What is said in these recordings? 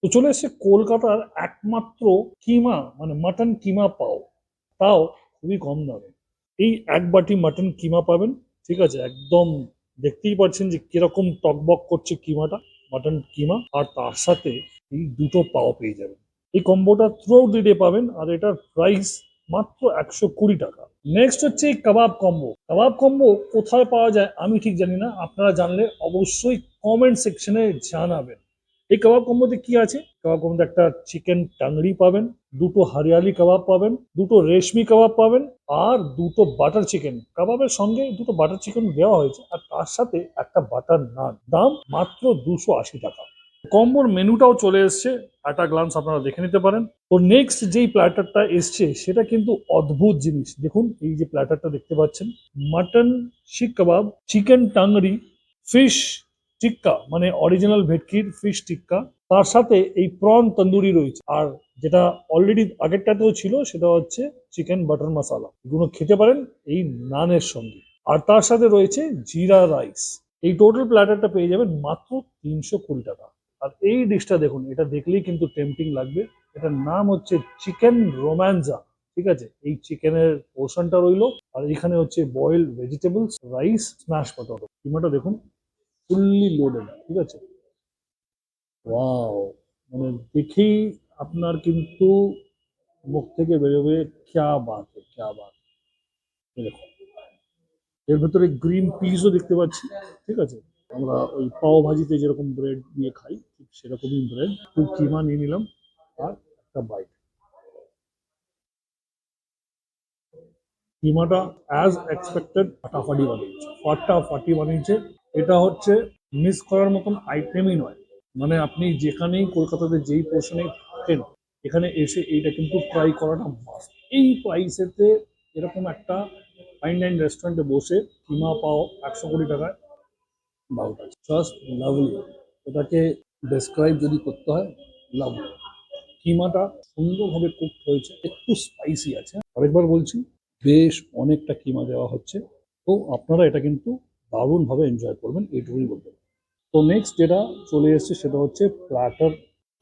তো চলে এসেছে কলকাতার একমাত্র কিমা মানে মাটন কিমা পাও, তাও খুবই কম দামে। এই এক বাটি মাটন কিমা পাবেন, ঠিক আছে, একদম দেখতেই পাচ্ছেন যে কিরকম টকবক করছে কিমাটা, মাটন কিমা, আর তার সাথে এই দুটো পাও পেয়ে যাবেন। এই কম্বোটা থ্রু আউট দি ডে পাবেন, আর এটার প্রাইস মাত্র 120 টাকা। নেক্সট হচ্ছে এই কাবাব কম্বো। কাবাব কম্বো কোথায় পাওয়া যায় আমি ঠিক জানি না, আপনারা জানলে অবশ্যই কমেন্ট সেকশনে জানাবেন। এই কাবাব কম্বোতে কি আছে? কাবাব কম্বোতে একটা চিকেন টাংড়ি পাবেন, দুটো হরিয়ালি কাবাব পাবেন, দুটো রেশমি কাবাব পাবেন, আর দুটো বাটার চিকেন। কাবাবের সঙ্গে দুটো বাটার চিকেন দেওয়া হয়েছে, আর তার সাথে একটা বাটার নান। দাম মাত্র 280 টাকা। কম্বোর মেনুটাও চলে এসছে, একটা গ্লান্স আপনারা দেখে নিতে পারেন। তো নেক্সট যেই প্ল্যাটারটা এসছে সেটা কিন্তু অদ্ভুত জিনিস। দেখুন এই যে প্ল্যাটারটা দেখতে পাচ্ছেন, মাটন শিক কাবাব, চিকেন টাংরি, ফিশ টিক্কা মানে অরিজিনাল ভেটকির ফিশ টিক্কা, তার সাথে এই প্রন তন্দুরি রয়েছে, আর যেটা অলরেডি আগেরটাতেও ছিল সেটা হচ্ছে চিকেন বাটার মশালা। এগুলো খেতে পারেন এই নানের সঙ্গে, আর তার সাথে রয়েছে জিরা রাইস। এই টোটাল প্ল্যাটারটা পেয়ে যাবেন মাত্র 320 টাকা। আর এই ডিশটা দেখুন, এটা দেখলেই কিন্তু টেম্পটিং লাগবে। এটার নাম হচ্ছে চিকেন রোম্যান্সা, ঠিক আছে। এই চিকেনের পোর্শনটা রইলো, আর এখানে হচ্ছে boiled vegetables, rice, smash potato. কিমাটা দেখুন, ফুললি লোডেড, ঠিক আছে। ওয়াও, মানে দেখেই আপনার কিন্তু মুখ থেকে বেরোবে ক্যা বাত है, ক্যা বাত। এই দেখুন, এর ভেতরে গ্রিন পিসও দেখতে পাচ্ছি, ঠিক আছে। আমরা ওই পাও ভাজিতে যেরকম ব্রেড দিয়ে খাই, ঠিক সেরকমই ব্রেড। একটু কিমা নিয়ে নিলাম, আর একটা বাইট। কিমাটা অ্যাজ এক্সপেক্টেড ফাটাফাটি বানিয়েছে, ফাটাফাটি বানিয়েছে। এটা হচ্ছে মিস করার মতন আইটেমই নয়। মানে আপনি যেখানেই কলকাতাতে যেই পোর্শনে থাকেন, এখানে এসে এইটা কিন্তু ট্রাই করাটা মাস্ট। এই প্রাইসেতে এরকম একটা ফাইন ডাইন রেস্টুরেন্টে বসে কিমা পাও 120 টাকায়, বাউটা জাস্ট লাভলি। এটাকে ডেসক্রাইব যদি করতে হয়, লাভলি। কিমাটা সুন্দরভাবে কুকড হয়েছে, একটু স্পাইসি আছে। আরেকবার বলছি, বেশ অনেকটা কিমা দেওয়া হচ্ছে। তো আপনারা এটা কিন্তু দারুণভাবে এনজয় করবেন, এইটুকুই বলতে পারি। তো নেক্সট যেটা চলে এসছে সেটা হচ্ছে প্ল্যাটার,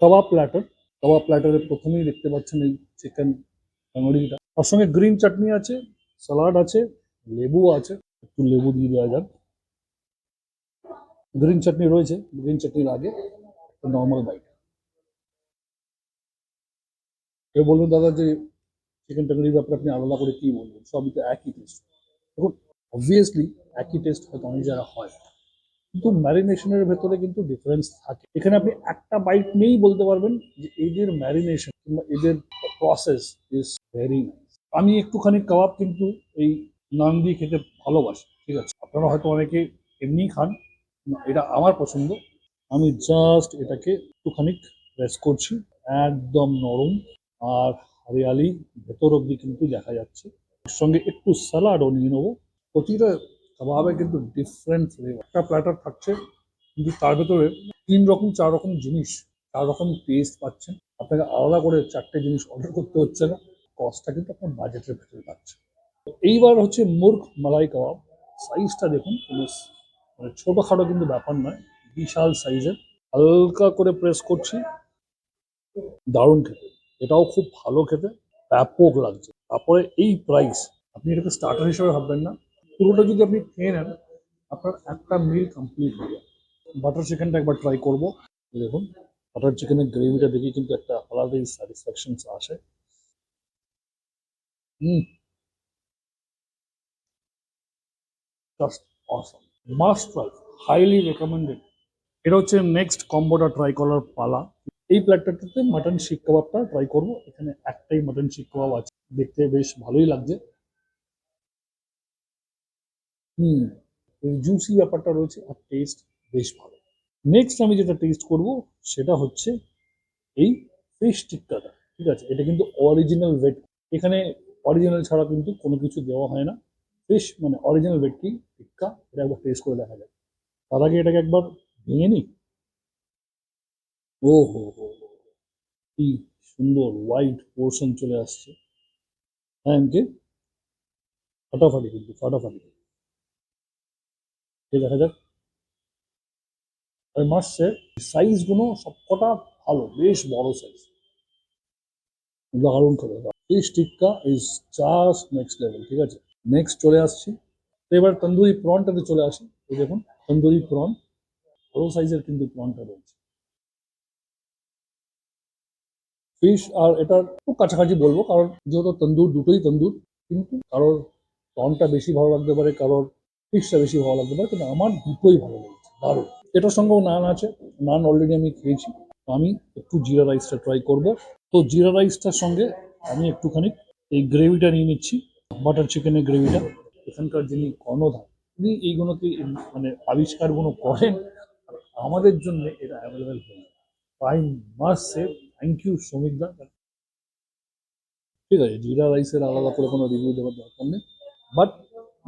কাবাব প্ল্যাটার। কাবাব প্ল্যাটারে প্রথমেই দেখতে পাচ্ছেন এই চিকেন টাংড়িটা, তার সঙ্গে গ্রিন চাটনি আছে, স্যালাড আছে, লেবু আছে। একটু লেবু দিয়ে দেওয়া যাক। গ্রিন চাটনি রয়েছে, গ্রিন চাটনির আগে একটা নর্মাল বাইট। কেউ বলবেন দাদা যে চিকেন টাংরির ব্যাপারে আপনি আলাদা করে কি বলবেন, সবই তো একই টেস্ট। দেখুন, অবভিয়াসলি একই টেস্ট হয়তো অনেক জায়গায় হয়, কিন্তু ম্যারিনেশনের ভেতরে কিন্তু ডিফারেন্স থাকে। এখানে আপনি একটা বাইট নিয়েই বলতে পারবেন যে এদের ম্যারিনেশন কিংবা এদের প্রসেস ইজ ভেরি নাইস। আমি একটুখানি কাবাব কিন্তু এই নান দিয়ে খেতে ভালোবাসি, ঠিক আছে। আপনারা হয়তো অনেকে এমনি খান, এটা আমার পছন্দ। আমি জাস্ট এটাকে একটুখানি প্রেস করছি, একদম নরম আর হরিয়ালি ভেতর অব্দি কিন্তু দেখা যাচ্ছে। এর সঙ্গে একটু স্যালাডও নিয়ে নেবো। প্রতিটা কাবাবে কিন্তু ডিফারেন্ট ফ্লেভার। একটা প্ল্যাটার থাকছে, কিন্তু তার ভেতরে 3 রকম 4 রকম জিনিস, 4 রকম টেস্ট পাচ্ছেন। আপনাকে আলাদা করে 4টে জিনিস অর্ডার করতে হচ্ছে না, কস্টটা কিন্তু আপনার বাজেটের ভেতরে পাচ্ছে। এইবার হচ্ছে মুর্গ মালাই কাবাব। সাইজটা দেখুন, কোনো মানে ছোটোখাটো কিন্তু ব্যাপার নয়, বিশাল সাইজের। হালকা করে প্রেস করছি, দারুণ খেতে, এটাও খুব ভালো খেতে, ব্যাপক লাগছে। তারপরে এই প্রাইস, আপনি এটাকে স্টার্টার হিসেবে ভাববেন না, পুরোটা যদি আপনি খেয়ে নেন আপনার একটা মিল কমপ্লিট হয়ে যাবে। বাটার চিকেনটা একবার ট্রাই করবো। দেখুন, বাটার চিকেনের গ্রেভিটা দেখে কিন্তু একটা আলাদাই স্যাটিসফ্যাকশন আসে। Hmm, just awesome, must try, highly recommended. এটা হচ্ছে নেক্সট কম্বোটা ট্রাই করার পালা। এই প্ল্যাটারটাতে মাটন শিক কাবাবটা ট্রাই করব। এখানে একটাই মাটন শিক কাবাব আছে, দেখতে বেশ ভালোই লাগছে। হুম, এই জুসি ব্যাপারটা রয়েছে, আর টেস্ট বেশ ভালো। নেক্সট আমি যেটা টেস্ট করব সেটা হচ্ছে এই ফিশ টিক্কাটা, ঠিক আছে। এটা কিন্তু অরিজিনাল ভেট, এখানে অরিজিনাল ছাড়া কিন্তু কোনো কিছু দেওয়া হয় না। ফিশ মানে অরিজিনাল ভেটকি টিক্কা, এটা একবার টেস্ট করে দেখা যায়। তার আগে এটাকে একবার ভেঙে নিই। ও হো হো হো, কি সুন্দর হোয়াইট পোর্শন চলে আসছে। হ্যাঁ এমকে, ফাটাফাটি কিন্তু ফাটাফাটি। দেখা যাক। আর মাসছে সাইজগুলো সবকটা ভালো, বেশ বড় সাইজ, দারুণ খেতে। Fish tikka is just next level. ঠিক আছে, নেক্সট চলে আসছি। তো এবার তন্দুরি প্রনটাতে চলে আসি। এই দেখুন তন্দুরি প্রন, বড় সাইজের কিন্তু প্রনটা রয়েছে। ফিশ আর এটার খুব কাছাকাছি বলবো, কারণ যেহেতু তন্দুর, দুটোই তন্দুর, কিন্তু কারোর প্রনটা বেশি ভালো লাগতে পারে, কারোর ফিশটা বেশি ভালো লাগতে পারে, কিন্তু আমার দুটোই ভালো লেগেছে, দারুণ। এটার সঙ্গেও নান আছে, নান অলরেডি আমি খেয়েছি। তো আমি একটু জিরা রাইসটা ট্রাই করব। তো জিরা রাইসটার সঙ্গে আমি একটুখানি এই গ্রেভিটা নিয়ে নিচ্ছি, বাটার চিকেনের গ্রেভিটা। এখানকার যিনি কর্ণধার, তিনি এইগুলোকে মানে আবিষ্কারগুলো করেন, আর আমাদের জন্য এটা অ্যাভেলেবেল হয়ে যায়। I must say thank you Shramik দা। ঠিক আছে, জিরা রাইসের আলাদা করে কোনো রিভিউ দেওয়ার দরকার নেই, বাট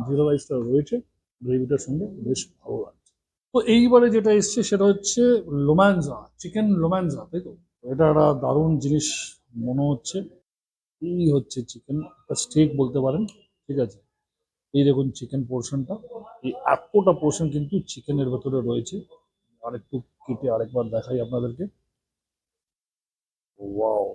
জিরা রাইসটা রয়েছে গ্রেভিটার সঙ্গে, বেশ ভালো লাগছে। তো এইবারে যেটা এসছে সেটা হচ্ছে লোম্যানজা, চিকেন লোম্যানজা, তাই তো? এটা একটা দারুণ জিনিস মনে হচ্ছে। এই হচ্ছে চিকেন, একটা স্টেক বলতে পারেন। ঠিক আছে, এই দেখুন চিকেন পোর্শনটা, এই এতটা পোর্শন কিন্তু চিকেনের ভেতরে রয়েছে। আর একটু কেটে আরেকবার দেখাই আপনাদেরকে। ওয়াও,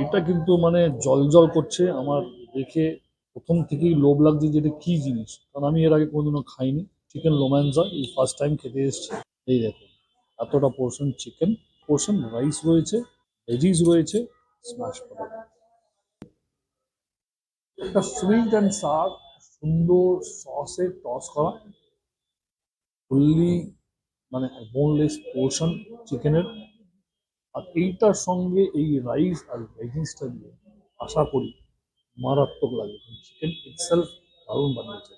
এটা কিন্তু মানে জল জল করছে আমার দেখে। প্রথম থেকেই লোভ লাগছে যে এটা কি জিনিস, কারণ আমি এর আগে কোনোদিনও খাইনি। চিকেন লোম্যানজা এই ফার্স্ট টাইম খেতে এসেছি। এই দেখুন এতটা পোর্শন চিকেন, পোর্শন রাইস রয়েছে, ভেজিস রয়েছে, স্ম্যাশ পটেটো, একটা সুইট অ্যান্ড সার সুন্দর সসে টস করা, ফুললি মানে বোনলেস পোর্শন চিকেনের। আর এইটার সঙ্গে এই রাইস আর ভেজিসটা দিয়ে আশা করি মারাত্মক লাগে। চিকেন ইটসেলফ দারুণ বানিয়েছে।